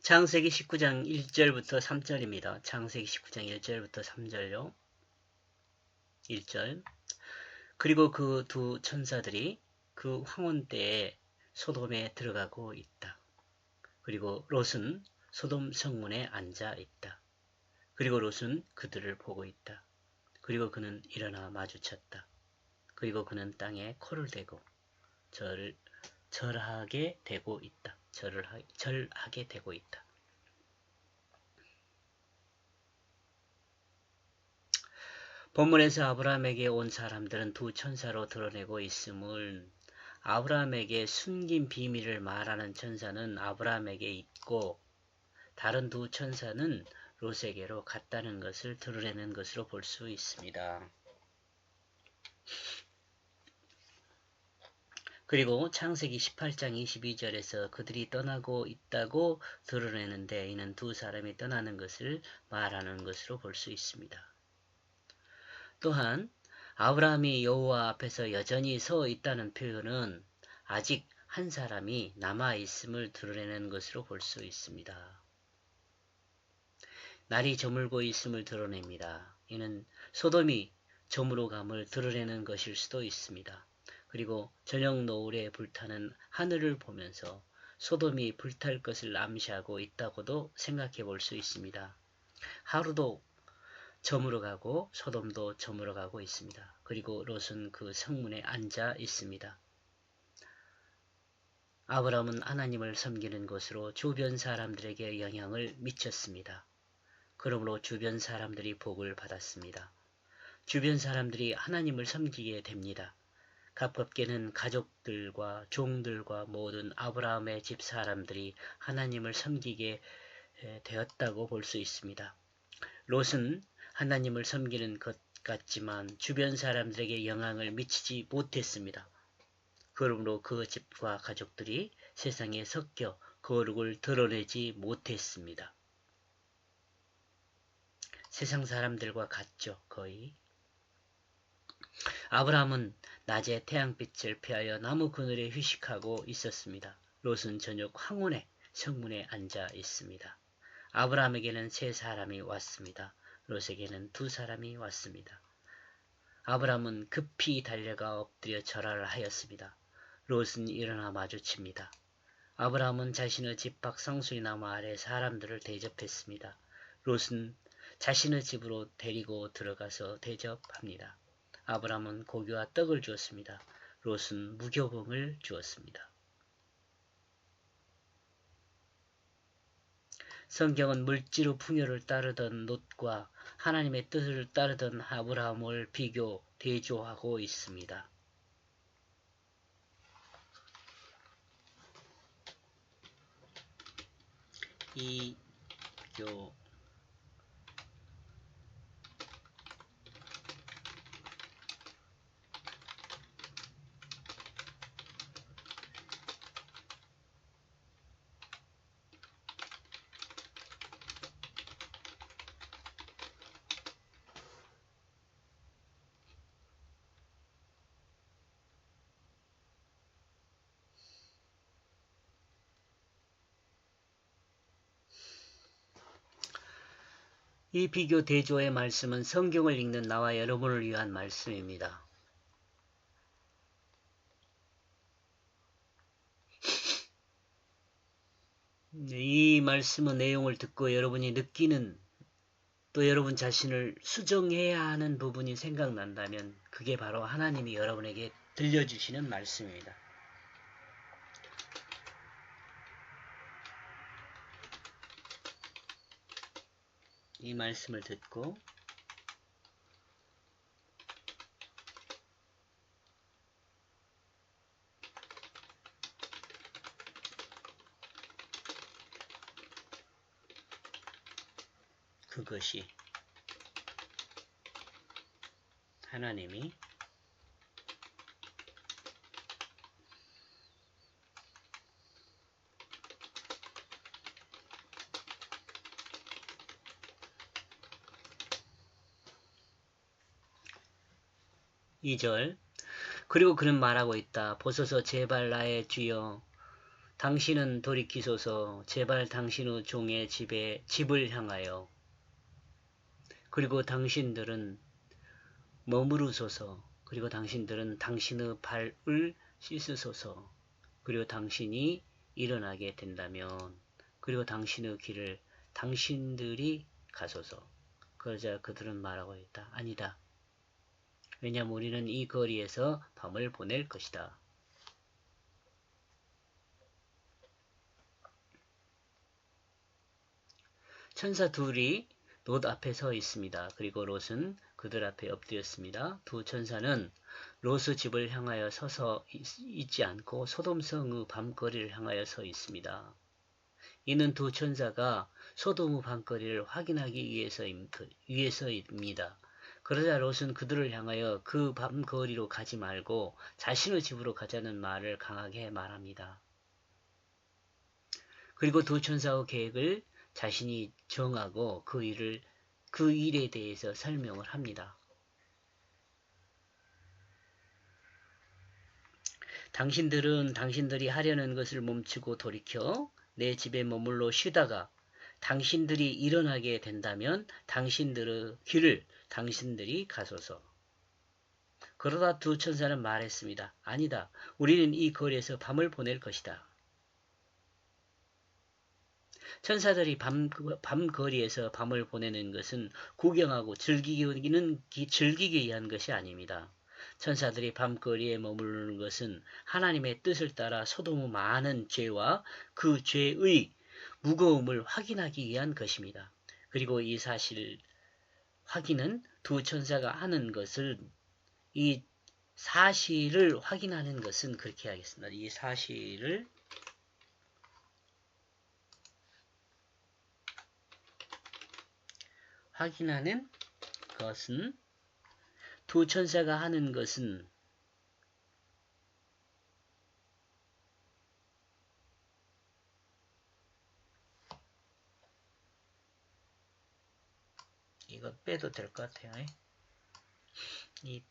창세기 19장 1절부터 3절입니다. 창세기 19장 1절부터 3절요. 1절. 그리고 그 두 천사들이 그 황혼 때에 소돔에 들어가고 있다. 그리고 롯은 소돔 성문에 앉아 있다. 그리고 롯은 그들을 보고 있다. 그리고 그는 일어나 마주쳤다. 그리고 그는 땅에 코를 대고 절하게 되고 있다. 절하게 되고 있다. 본문에서 아브라함에게 온 사람들은 두 천사로 드러내고 있음을 아브라함에게 숨긴 비밀을 말하는 천사는 아브라함에게 있고 다른 두 천사는 롯에게로 갔다는 것을 드러내는 것으로 볼 수 있습니다. 그리고 창세기 18장 22절에서 그들이 떠나고 있다고 드러내는데 이는 두 사람이 떠나는 것을 말하는 것으로 볼 수 있습니다. 또한 아브라함이 여호와 앞에서 여전히 서 있다는 표현은 아직 한 사람이 남아있음을 드러내는 것으로 볼 수 있습니다. 날이 저물고 있음을 드러냅니다. 이는 소돔이 저물어감을 드러내는 것일 수도 있습니다. 그리고 저녁 노을에 불타는 하늘을 보면서 소돔이 불탈 것을 암시하고 있다고도 생각해 볼 수 있습니다. 하루도 저물어가고 소돔도 저물어가고 있습니다. 그리고 롯은 그 성문에 앉아 있습니다. 아브라함은 하나님을 섬기는 것으로 주변 사람들에게 영향을 미쳤습니다. 그러므로 주변 사람들이 복을 받았습니다. 주변 사람들이 하나님을 섬기게 됩니다. 가깝게는 가족들과 종들과 모든 아브라함의 집 사람들이 하나님을 섬기게 되었다고 볼 수 있습니다. 롯은 하나님을 섬기는 것 같지만 주변 사람들에게 영향을 미치지 못했습니다. 그러므로 그 집과 가족들이 세상에 섞여 거룩을 드러내지 못했습니다. 세상 사람들과 같죠, 거의. 아브라함은 낮에 태양빛을 피하여 나무 그늘에 휴식하고 있었습니다. 롯은 저녁 황혼에 성문에 앉아 있습니다. 아브라함에게는 세 사람이 왔습니다. 롯에게는 두 사람이 왔습니다. 아브라함은 급히 달려가 엎드려 절하를 하였습니다. 롯은 일어나 마주칩니다. 아브라함은 자신의 집 밖 상수리나무 아래 사람들을 대접했습니다. 롯은 자신의 집으로 데리고 들어가서 대접합니다. 아브라함은 고기와 떡을 주었습니다. 롯은 무교봉을 주었습니다. 성경은 물질의 풍요를 따르던 롯과 하나님의 뜻을 따르던 아브라함을 대조하고 있습니다. 비교 이 비교 대조의 말씀은 성경을 읽는 나와 여러분을 위한 말씀입니다. 이 말씀의 내용을 듣고 여러분이 느끼는 또 여러분 자신을 수정해야 하는 부분이 생각난다면 그게 바로 하나님이 여러분에게 들려주시는 말씀입니다. 이 말씀을 듣고 그것이 하나님이 (2절) 그리고 그는 말하고 있다. 보소서 제발 나의 주여 당신은 돌이키소서. 제발 당신의 종의 집을 향하여. 그리고 당신들은 머무르소서. 그리고 당신들은 당신의 발을 씻으소서. 그리고 당신이 일어나게 된다면, 그리고 당신의 길을 당신들이 가소서. 그러자 그들은 말하고 있다. 아니다. 왜냐하면 우리는 이 거리에서 밤을 보낼 것이다. 천사 둘이 롯 앞에 서 있습니다. 그리고 롯은 그들 앞에 엎드렸습니다. 두 천사는 롯의 집을 향하여 서서 있지 않고 소돔성의 밤거리를 향하여 서 있습니다. 이는 두 천사가 소돔의 밤거리를 확인하기 위해서입니다. 그러자 롯은 그들을 향하여 그 밤거리로 가지 말고 자신의 집으로 가자는 말을 강하게 말합니다. 그리고 두 천사의 계획을 자신이 정하고 그 일에 대해서 설명을 합니다. 당신들은 당신들이 하려는 것을 멈추고 돌이켜 내 집에 머물러 쉬다가 당신들이 일어나게 된다면 당신들의 길을 당신들이 가소서. 그러다 두 천사는 말했습니다. 아니다. 우리는 이 거리에서 밤을 보낼 것이다. 천사들이 밤거리에서 밤을 보내는 것은 구경하고 즐기기 위한 것이 아닙니다. 천사들이 밤거리에 머무르는 것은 하나님의 뜻을 따라 소돔의 많은 죄와 그 죄의 무거움을 확인하기 위한 것입니다. 그리고 이 사실 확인은 두 천사가 하는 것을, 이 사실을 확인하는 것은 그렇게 하겠습니다. 이 사실을 확인하는 것은, 두 천사가 하는 것은 이거 빼도 될 것 같아요. 이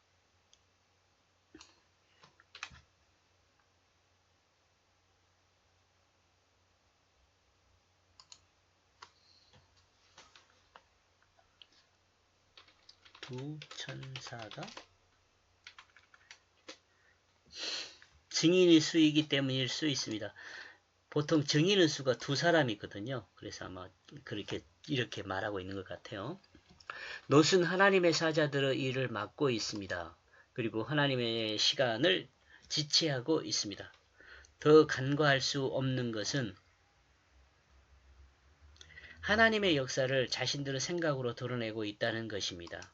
두 천사가 증인의 수이기 때문일 수 있습니다. 보통 증인의 수가 두 사람이거든요. 그래서 아마 이렇게 말하고 있는 것 같아요. 롯은 하나님의 사자들의 일을 맡고 있습니다. 그리고 하나님의 시간을 지체하고 있습니다. 더 간과할 수 없는 것은 하나님의 역사를 자신들의 생각으로 드러내고 있다는 것입니다.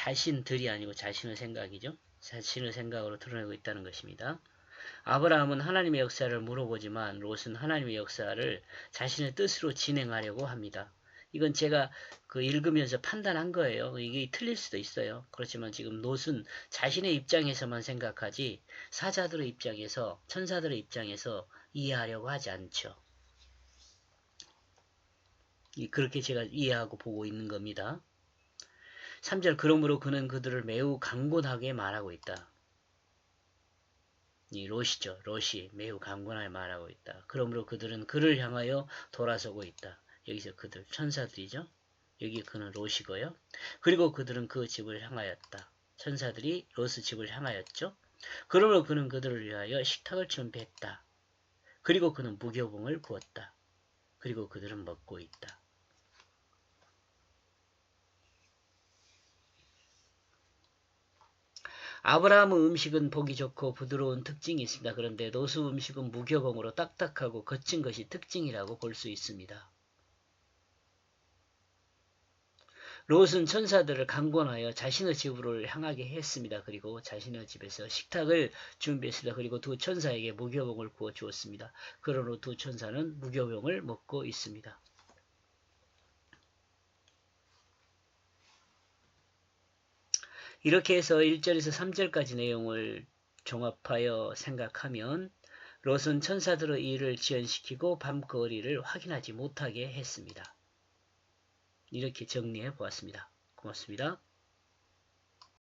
자신들이 아니고 자신의 생각이죠. 자신의 생각으로 드러내고 있다는 것입니다. 아브라함은 하나님의 역사를 물어보지만 롯은 하나님의 역사를 자신의 뜻으로 진행하려고 합니다. 이건 제가 읽으면서 판단한 거예요. 이게 틀릴 수도 있어요. 그렇지만 지금 롯은 자신의 입장에서만 생각하지 사자들의 입장에서, 천사들의 입장에서 이해하려고 하지 않죠. 그렇게 제가 이해하고 보고 있는 겁니다. 3절 그러므로 그는 그들을 매우 강권하게 말하고 있다. 이 롯이죠. 롯이 매우 강권하게 말하고 있다. 그러므로 그들은 그를 향하여 돌아서고 있다. 여기서 그들 천사들이죠. 여기 그는 롯이고요. 그리고 그들은 그 집을 향하였다. 천사들이 롯의 집을 향하였죠. 그러므로 그는 그들을 위하여 식탁을 준비했다. 그리고 그는 무교봉을 구웠다. 그리고 그들은 먹고 있다. 아브라함의 음식은 보기 좋고 부드러운 특징이 있습니다. 그런데 롯의 음식은 무교봉으로 딱딱하고 거친 것이 특징이라고 볼 수 있습니다. 롯은 천사들을 강권하여 자신의 집으로 향하게 했습니다. 그리고 자신의 집에서 식탁을 준비했습니다. 그리고 두 천사에게 무교봉을 구워 주었습니다. 그러므로 두 천사는 무교봉을 먹고 있습니다. 이렇게 해서 1절에서 3절까지 내용을 종합하여 생각하면 롯은 천사들의 일을 지연시키고 밤거리를 확인하지 못하게 했습니다. 이렇게 정리해 보았습니다. 고맙습니다.